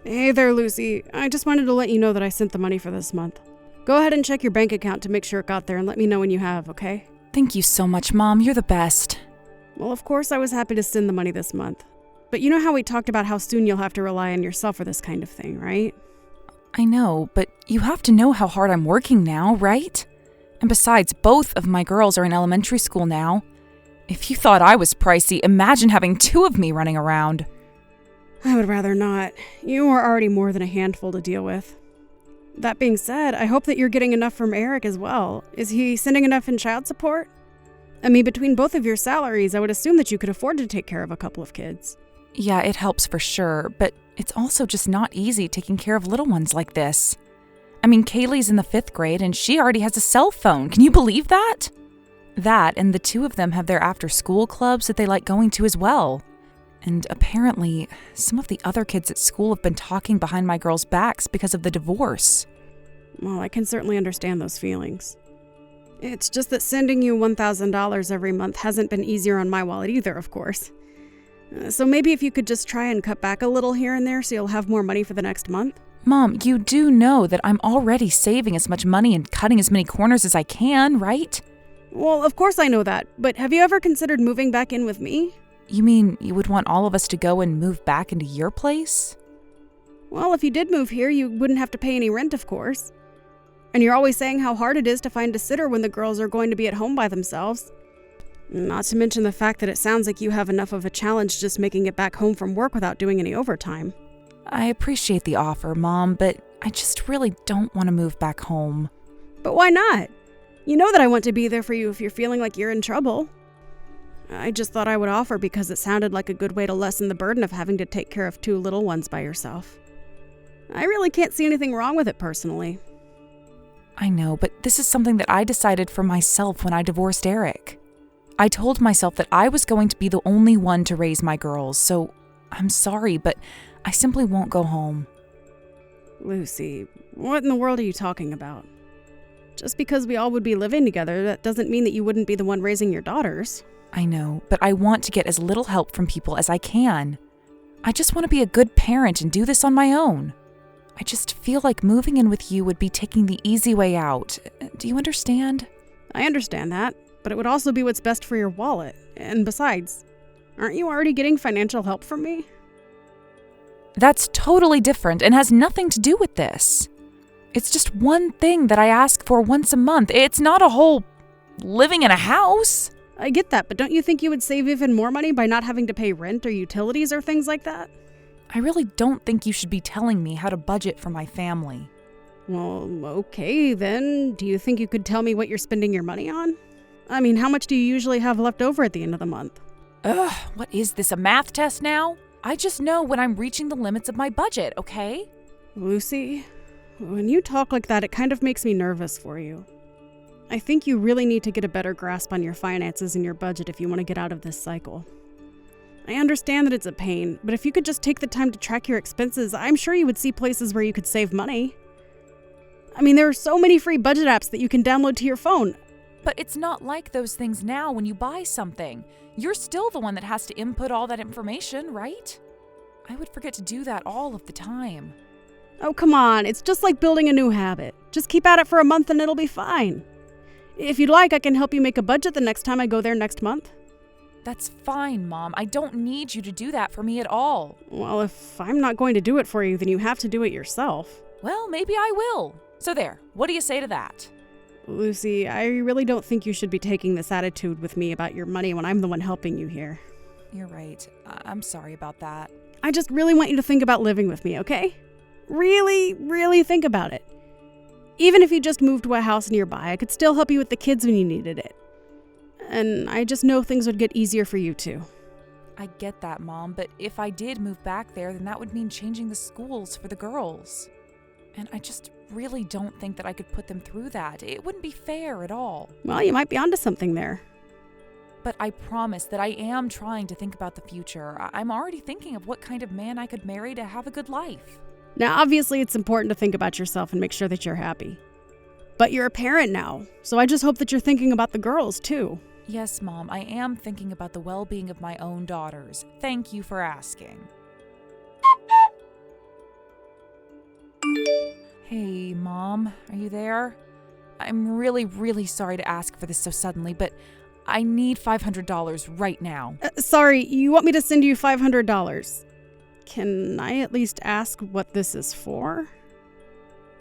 Hey there, Lucy. I just wanted to let you know that I sent the money for this month. Go ahead and check your bank account to make sure it got there and let me know when you have, okay? Thank you so much, Mom. You're the best. Well, of course I was happy to send the money this month. But you know how we talked about how soon you'll have to rely on yourself for this kind of thing, right? I know, but you have to know how hard I'm working now, right? And besides, both of my girls are in elementary school now. If you thought I was pricey, imagine having two of me running around. I would rather not. You are already more than a handful to deal with. That being said, I hope that you're getting enough from Eric as well. Is he sending enough in child support? I mean, between both of your salaries, I would assume that you could afford to take care of a couple of kids. Yeah, it helps for sure, but it's also just not easy taking care of little ones like this. I mean, Kaylee's in the 5th grade and she already has a cell phone. Can you believe that? That, and the two of them have their after-school clubs that they like going to as well. And apparently, some of the other kids at school have been talking behind my girls' backs because of the divorce. Well, I can certainly understand those feelings. It's just that sending you $1,000 every month hasn't been easier on my wallet either, of course. So maybe if you could just try and cut back a little here and there so you'll have more money for the next month? Mom, you do know that I'm already saving as much money and cutting as many corners as I can, right? Well, of course I know that, but have you ever considered moving back in with me? You mean you would want all of us to go and move back into your place? Well, if you did move here, you wouldn't have to pay any rent, of course. And you're always saying how hard it is to find a sitter when the girls are going to be at home by themselves. Not to mention the fact that it sounds like you have enough of a challenge just making it back home from work without doing any overtime. I appreciate the offer, Mom, but I just really don't want to move back home. But why not? You know that I want to be there for you if you're feeling like you're in trouble. I just thought I would offer because it sounded like a good way to lessen the burden of having to take care of 2 little ones by yourself. I really can't see anything wrong with it personally. I know, but this is something that I decided for myself when I divorced Eric. I told myself that I was going to be the only one to raise my girls, so I'm sorry, but I simply won't go home. Lucy, what in the world are you talking about? Just because we all would be living together, that doesn't mean that you wouldn't be the one raising your daughters. I know, but I want to get as little help from people as I can. I just want to be a good parent and do this on my own. I just feel like moving in with you would be taking the easy way out. Do you understand? I understand that, but it would also be what's best for your wallet. And besides, aren't you already getting financial help from me? That's totally different and has nothing to do with this. It's just one thing that I ask for once a month. It's not a whole living in a house. I get that, but don't you think you would save even more money by not having to pay rent or utilities or things like that? I really don't think you should be telling me how to budget for my family. Well, okay, then. Do you think you could tell me what you're spending your money on? I mean, how much do you usually have left over at the end of the month? Ugh, what is this, a math test now? I just know when I'm reaching the limits of my budget, okay? Lucy, when you talk like that, it kind of makes me nervous for you. I think you really need to get a better grasp on your finances and your budget if you want to get out of this cycle. I understand that it's a pain, but if you could just take the time to track your expenses, I'm sure you would see places where you could save money. I mean, there are so many free budget apps that you can download to your phone. But it's not like those things now when you buy something. You're still the one that has to input all that information, right? I would forget to do that all of the time. Oh, come on. It's just like building a new habit. Just keep at it for a month and it'll be fine. If you'd like, I can help you make a budget the next time I go there next month. That's fine, Mom. I don't need you to do that for me at all. Well, if I'm not going to do it for you, then you have to do it yourself. Well, maybe I will. So there, what do you say to that? Lucy, I really don't think you should be taking this attitude with me about your money when I'm the one helping you here. You're right. I'm sorry about that. I just really want you to think about living with me, okay? Really, really think about it. Even if you just moved to a house nearby, I could still help you with the kids when you needed it. And I just know things would get easier for you too. I get that, Mom, but if I did move back there, then that would mean changing the schools for the girls. And I just really don't think that I could put them through that. It wouldn't be fair at all. Well, you might be onto something there. But I promise that I am trying to think about the future. I'm already thinking of what kind of man I could marry to have a good life. Now, obviously, it's important to think about yourself and make sure that you're happy. But you're a parent now, so I just hope that you're thinking about the girls, too. Yes, Mom, I am thinking about the well-being of my own daughters. Thank you for asking. Hey, Mom, are you there? I'm really, really sorry to ask for this so suddenly, but I need $500 right now. Sorry, you want me to send you $500? Can I at least ask what this is for?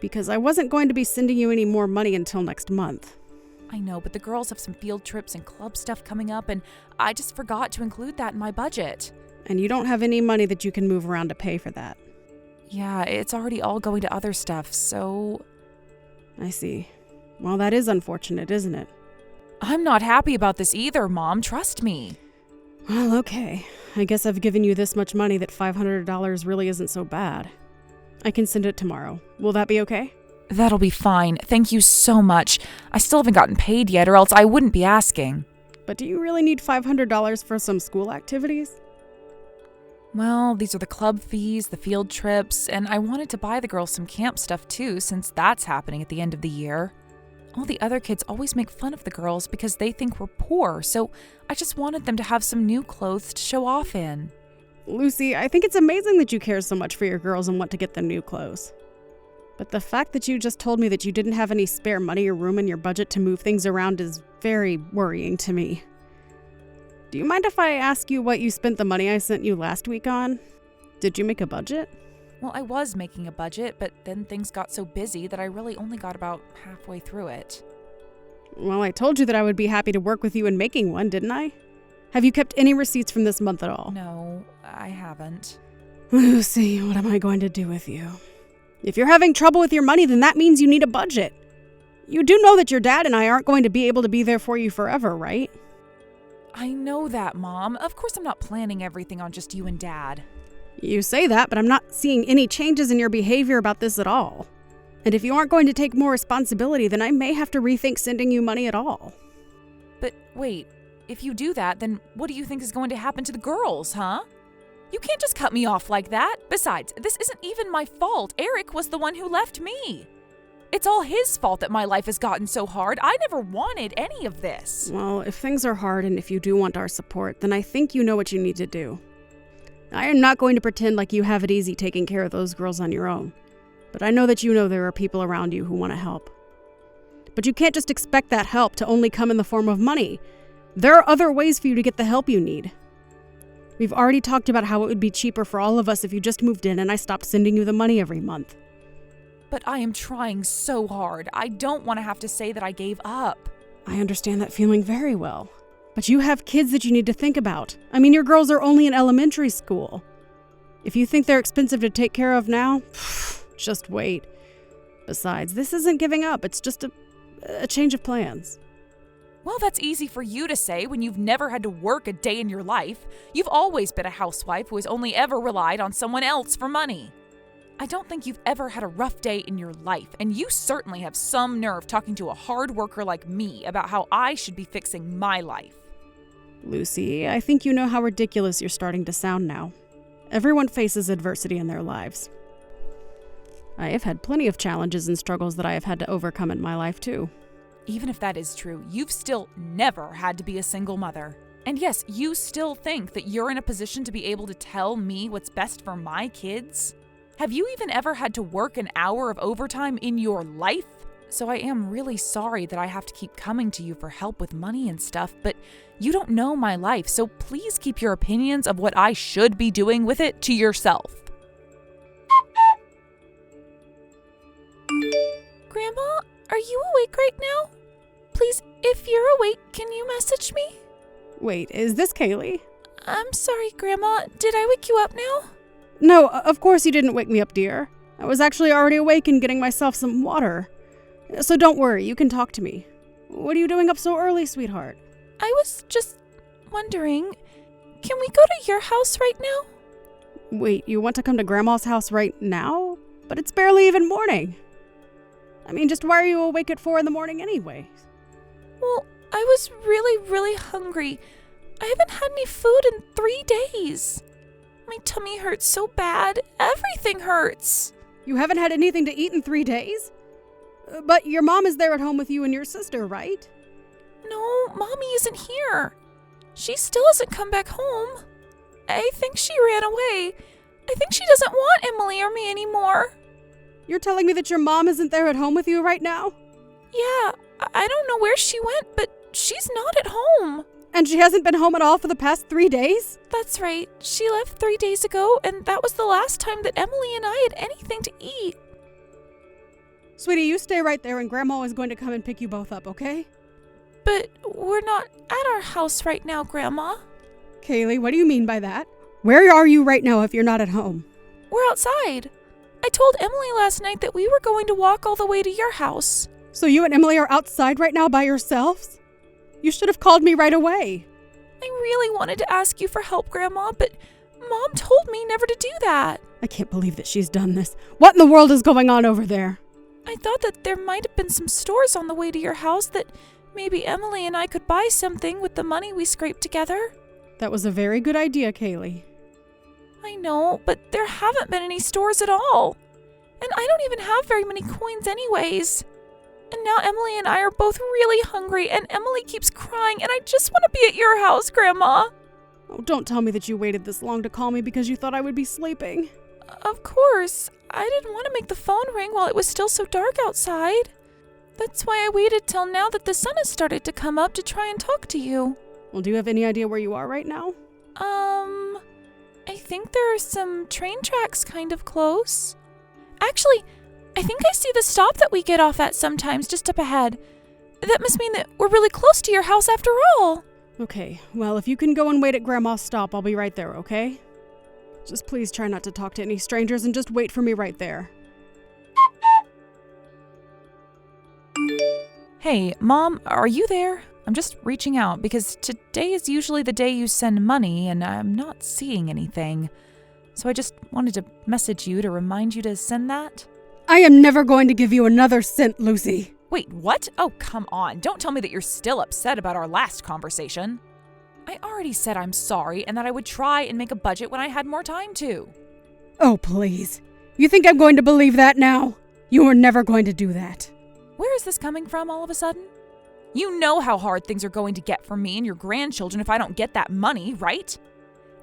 Because I wasn't going to be sending you any more money until next month. I know, but the girls have some field trips and club stuff coming up, and I just forgot to include that in my budget. And you don't have any money that you can move around to pay for that. Yeah, it's already all going to other stuff, so... I see. Well, that is unfortunate, isn't it? I'm not happy about this either, Mom. Trust me. Well, okay. I guess I've given you this much money that $500 really isn't so bad. I can send it tomorrow. Will that be okay? That'll be fine. Thank you so much. I still haven't gotten paid yet, or else I wouldn't be asking. But do you really need $500 for some school activities? Well, these are the club fees, the field trips, and I wanted to buy the girls some camp stuff too, since that's happening at the end of the year. All the other kids always make fun of the girls because they think we're poor, so I just wanted them to have some new clothes to show off in. Lucy, I think it's amazing that you care so much for your girls and want to get them new clothes. But the fact that you just told me that you didn't have any spare money or room in your budget to move things around is very worrying to me. Do you mind if I ask you what you spent the money I sent you last week on? Did you make a budget? Well, I was making a budget, but then things got so busy that I really only got about halfway through it. Well, I told you that I would be happy to work with you in making one, didn't I? Have you kept any receipts from this month at all? No, I haven't. Lucy, what am I going to do with you? If you're having trouble with your money, then that means you need a budget. You do know that your dad and I aren't going to be able to be there for you forever, right? I know that, Mom. Of course I'm not planning everything on just you and Dad. You say that, but I'm not seeing any changes in your behavior about this at all. And if you aren't going to take more responsibility, then I may have to rethink sending you money at all. But wait, if you do that, then what do you think is going to happen to the girls, huh? You can't just cut me off like that. Besides, this isn't even my fault. Eric was the one who left me. It's all his fault that my life has gotten so hard. I never wanted any of this. Well, if things are hard and if you do want our support, then I think you know what you need to do. I am not going to pretend like you have it easy taking care of those girls on your own. But I know that you know there are people around you who want to help. But you can't just expect that help to only come in the form of money. There are other ways for you to get the help you need. We've already talked about how it would be cheaper for all of us if you just moved in and I stopped sending you the money every month. But I am trying so hard. I don't want to have to say that I gave up. I understand that feeling very well. But you have kids that you need to think about. I mean, your girls are only in elementary school. If you think they're expensive to take care of now, just wait. Besides, this isn't giving up. It's just a change of plans. Well, that's easy for you to say when you've never had to work a day in your life. You've always been a housewife who has only ever relied on someone else for money. I don't think you've ever had a rough day in your life, and you certainly have some nerve talking to a hard worker like me about how I should be fixing my life. Lucy, I think you know how ridiculous you're starting to sound now. Everyone faces adversity in their lives. I have had plenty of challenges and struggles that I have had to overcome in my life, too. Even if that is true, you've still never had to be a single mother. And yes, you still think that you're in a position to be able to tell me what's best for my kids? Have you even ever had to work an hour of overtime in your life? So I am really sorry that I have to keep coming to you for help with money and stuff, but you don't know my life, so please keep your opinions of what I should be doing with it to yourself. Grandma, are you awake right now? Please, if you're awake, can you message me? Wait, is this Kaylee? I'm sorry, Grandma. Did I wake you up now? No, of course you didn't wake me up, dear. I was actually already awake and getting myself some water. So don't worry, you can talk to me. What are you doing up so early, sweetheart? I was just wondering, can we go to your house right now? Wait, you want to come to Grandma's house right now? But it's barely even morning. I mean, just why are you awake at 4 a.m. anyway? Well, I was really hungry. I haven't had any food in 3 days. My tummy hurts so bad. Everything hurts. You haven't had anything to eat in 3 days? But your mom is there at home with you and your sister, right? No, Mommy isn't here. She still hasn't come back home. I think she ran away. I think she doesn't want Emily or me anymore. You're telling me that your mom isn't there at home with you right now? Yeah, I don't know where she went, but she's not at home. And she hasn't been home at all for the past 3 days? That's right. She left 3 days ago, and that was the last time that Emily and I had anything to eat. Sweetie, you stay right there and Grandma is going to come and pick you both up, okay? But we're not at our house right now, Grandma. Kaylee, what do you mean by that? Where are you right now if you're not at home? We're outside. I told Emily last night that we were going to walk all the way to your house. So you and Emily are outside right now by yourselves? You should have called me right away. I really wanted to ask you for help, Grandma, but Mom told me never to do that. I can't believe that she's done this. What in the world is going on over there? I thought that there might have been some stores on the way to your house that maybe Emily and I could buy something with the money we scraped together. That was a very good idea, Kaylee. I know, but there haven't been any stores at all. And I don't even have very many coins anyways. And now Emily and I are both really hungry, and Emily keeps crying, and I just want to be at your house, Grandma. Oh, don't tell me that you waited this long to call me because you thought I would be sleeping. Of course. I didn't want to make the phone ring while it was still so dark outside. That's why I waited till now that the sun has started to come up to try and talk to you. Well, do you have any idea where you are right now? I think there are some train tracks kind of close. Actually, I think I see the stop that we get off at sometimes just up ahead. That must mean that we're really close to your house after all. Okay, well, if you can go and wait at Grandma's stop, I'll be right there, okay? Just please try not to talk to any strangers and just wait for me right there. Hey, Mom, are you there? I'm just reaching out because today is usually the day you send money and I'm not seeing anything. So I just wanted to message you to remind you to send that. I am never going to give you another cent, Lucy. Wait, what? Oh, come on. Don't tell me that you're still upset about our last conversation. I already said I'm sorry and that I would try and make a budget when I had more time to. Oh, please. You think I'm going to believe that now? You were never going to do that. Where is this coming from all of a sudden? You know how hard things are going to get for me and your grandchildren if I don't get that money, right?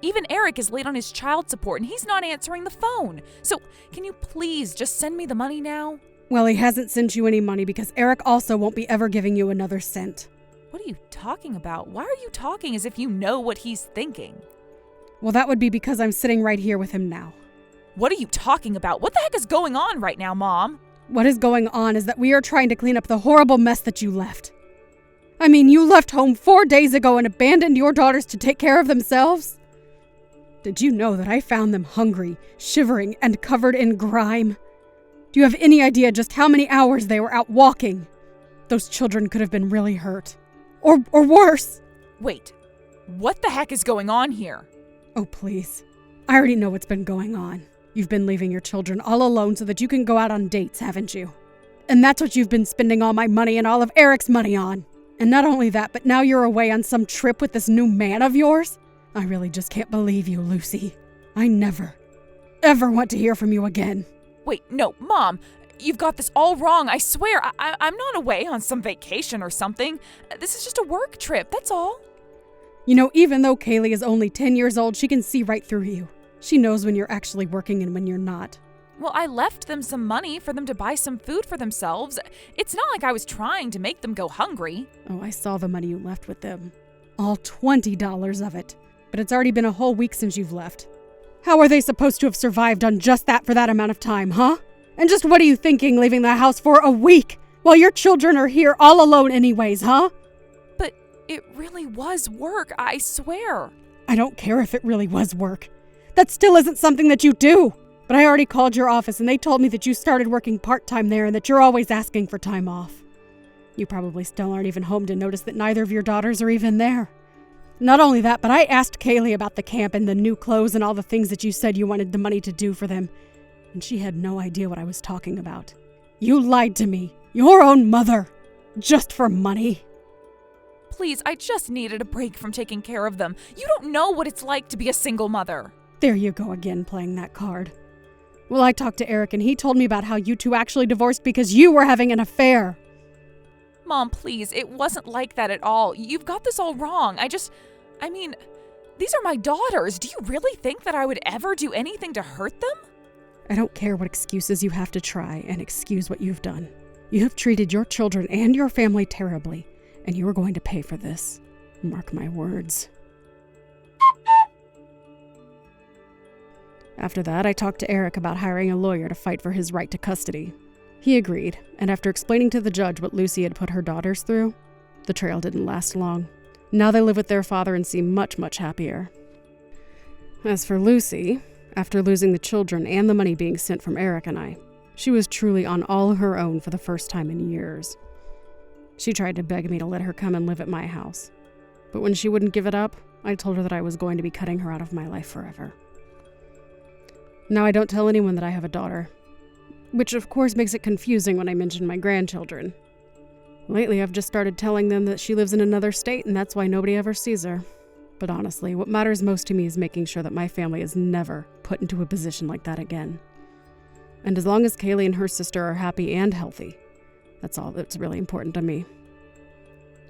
Even Eric is late on his child support and he's not answering the phone. So can you please just send me the money now? Well, he hasn't sent you any money because Eric also won't be ever giving you another cent. What are you talking about? Why are you talking as if you know what he's thinking? Well, that would be because I'm sitting right here with him now. What are you talking about? What the heck is going on right now, Mom? What is going on is that we are trying to clean up the horrible mess that you left. I mean, you left home 4 days ago and abandoned your daughters to take care of themselves? Did you know that I found them hungry, shivering, and covered in grime? Do you have any idea just how many hours they were out walking? Those children could have been really hurt. Or worse. Wait, what the heck is going on here? Oh, please. I already know what's been going on. You've been leaving your children all alone so that you can go out on dates, haven't you? And that's what you've been spending all my money and all of Eric's money on. And not only that, but now you're away on some trip with this new man of yours? I really just can't believe you, Lucy. I never, ever want to hear from you again. Wait, no, Mom, you've got this all wrong. I swear, I'm not away on some vacation or something. This is just a work trip, that's all. You know, even though Kaylee is only 10 years old, she can see right through you. She knows when you're actually working and when you're not. Well, I left them some money for them to buy some food for themselves. It's not like I was trying to make them go hungry. Oh, I saw the money you left with them. All $20 of it. But it's already been a whole week since you've left. How are they supposed to have survived on just that for that amount of time, huh? And just what are you thinking leaving the house for a week while your children are here all alone anyways, huh? But it really was work, I swear. I don't care if it really was work. That still isn't something that you do. But I already called your office and they told me that you started working part-time there and that you're always asking for time off. You probably still aren't even home to notice that neither of your daughters are even there. Not only that, but I asked Kaylee about the camp and the new clothes and all the things that you said you wanted the money to do for them, and she had no idea what I was talking about. You lied to me, your own mother, just for money. Please, I just needed a break from taking care of them. You don't know what it's like to be a single mother. There you go again, playing that card. Well, I talked to Eric and he told me about how you two actually divorced because you were having an affair. Mom, please, it wasn't like that at all. You've got this all wrong. I mean, these are my daughters. Do you really think that I would ever do anything to hurt them? I don't care what excuses you have to try and excuse what you've done. You have treated your children and your family terribly, and you are going to pay for this. Mark my words. After that, I talked to Eric about hiring a lawyer to fight for his right to custody. He agreed, and after explaining to the judge what Lucy had put her daughters through, the trail didn't last long. Now they live with their father and seem much, much happier. As for Lucy, after losing the children and the money being sent from Eric and I, she was truly on all her own for the first time in years. She tried to beg me to let her come and live at my house, but when she wouldn't give it up, I told her that I was going to be cutting her out of my life forever. Now I don't tell anyone that I have a daughter, which of course makes it confusing when I mention my grandchildren. Lately, I've just started telling them that she lives in another state and that's why nobody ever sees her. But honestly, what matters most to me is making sure that my family is never put into a position like that again. And as long as Kaylee and her sister are happy and healthy, that's all that's really important to me.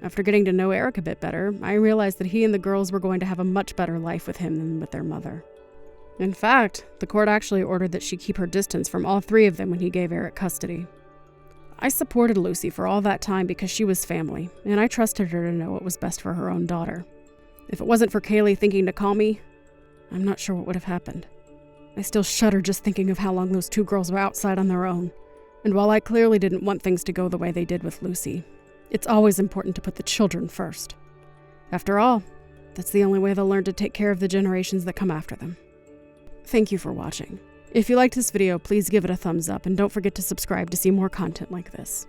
After getting to know Eric a bit better, I realized that he and the girls were going to have a much better life with him than with their mother. In fact, the court actually ordered that she keep her distance from all three of them when he gave Eric custody. I supported Lucy for all that time because she was family, and I trusted her to know what was best for her own daughter. If it wasn't for Kaylee thinking to call me, I'm not sure what would have happened. I still shudder just thinking of how long those two girls were outside on their own. And while I clearly didn't want things to go the way they did with Lucy, it's always important to put the children first. After all, that's the only way they'll learn to take care of the generations that come after them. Thank you for watching. If you liked this video, please give it a thumbs up and don't forget to subscribe to see more content like this.